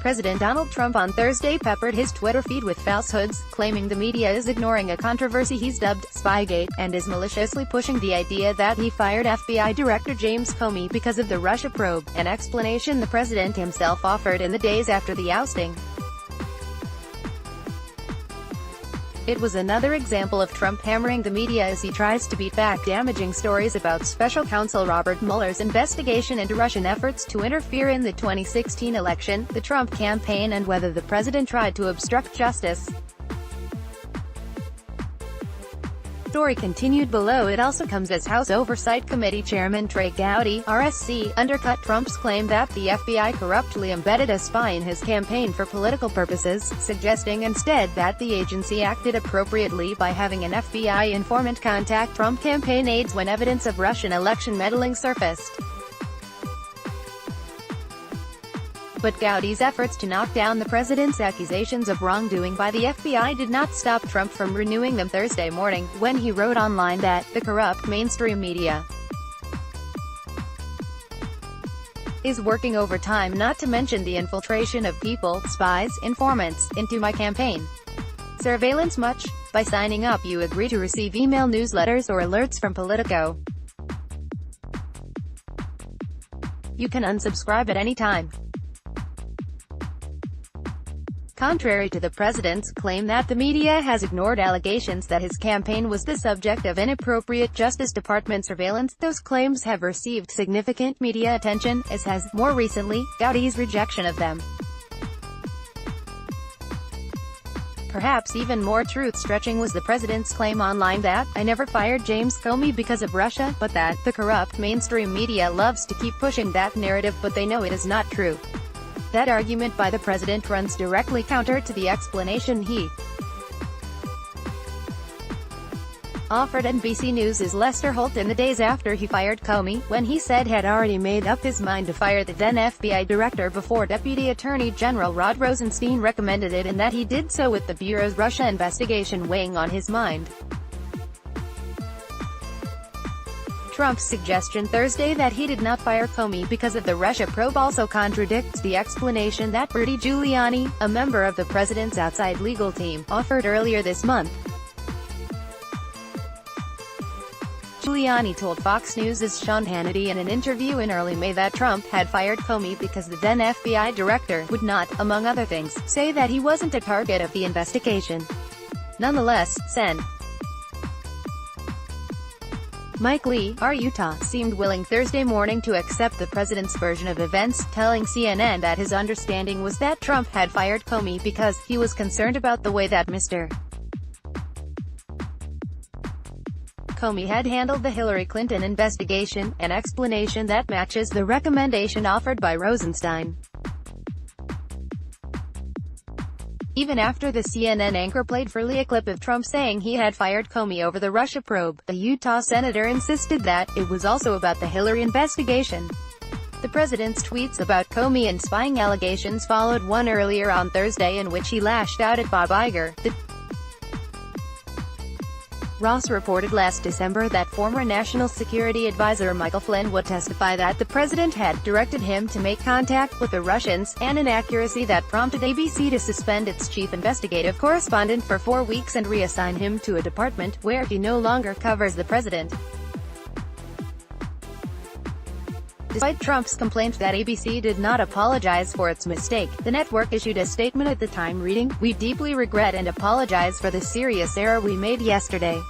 President Donald Trump on Thursday peppered his Twitter feed with falsehoods, claiming the media is ignoring a controversy he's dubbed Spygate, and is maliciously pushing the idea that he fired FBI Director James Comey because of the Russia probe, an explanation the president himself offered in the days after the ousting. It was another example of Trump hammering the media as he tries to beat back damaging stories about Special Counsel Robert Mueller's investigation into Russian efforts to interfere in the 2016 election, the Trump campaign, and whether the president tried to obstruct justice. Story continued below. It also comes as House Oversight Committee Chairman Trey Gowdy, RSC, undercut Trump's claim that the FBI corruptly embedded a spy in his campaign for political purposes, suggesting instead that the agency acted appropriately by having an FBI informant contact Trump campaign aides when evidence of Russian election meddling surfaced. But Gowdy's efforts to knock down the president's accusations of wrongdoing by the FBI did not stop Trump from renewing them Thursday morning, when he wrote online that the corrupt mainstream media is working overtime, not to mention the infiltration of people, spies, informants, into my campaign surveillance. Much. By signing up, you agree to receive email newsletters or alerts from Politico. You can unsubscribe at any time. Contrary to the president's claim that the media has ignored allegations that his campaign was the subject of inappropriate Justice Department surveillance, those claims have received significant media attention, as has, more recently, Gowdy's rejection of them. Perhaps even more truth-stretching was the president's claim online that, "I never fired James Comey because of Russia," but that, the corrupt mainstream media loves to keep pushing that narrative, but they know it is not true. That argument by the president runs directly counter to the explanation he offered NBC News' Lester Holt in the days after he fired Comey, when he said had already made up his mind to fire the then FBI director before Deputy Attorney General Rod Rosenstein recommended it, and that he did so with the Bureau's Russia investigation weighing on his mind. Trump's suggestion Thursday that he did not fire Comey because of the Russia probe also contradicts the explanation that Rudy Giuliani, a member of the president's outside legal team, offered earlier this month. Giuliani told Fox News' Sean Hannity in an interview in early May that Trump had fired Comey because the then FBI director would not, among other things, say that he wasn't a target of the investigation. Nonetheless, Sen. Mike Lee, R. Utah, seemed willing Thursday morning to accept the president's version of events, telling CNN that his understanding was that Trump had fired Comey because he was concerned about the way that Mr. Comey had handled the Hillary Clinton investigation, an explanation that matches the recommendation offered by Rosenstein. Even after the CNN anchor played for Lee a clip of Trump saying he had fired Comey over the Russia probe, the Utah senator insisted that it was also about the Hillary investigation. The president's tweets about Comey and spying allegations followed one earlier on Thursday in which he lashed out at Bob Iger. Ross reported last December that former National Security Advisor Michael Flynn would testify that the president had directed him to make contact with the Russians, an inaccuracy that prompted ABC to suspend its chief investigative correspondent for 4 weeks and reassign him to a department where he no longer covers the president. Despite Trump's complaint that ABC did not apologize for its mistake, the network issued a statement at the time reading, "We deeply regret and apologize for the serious error we made yesterday."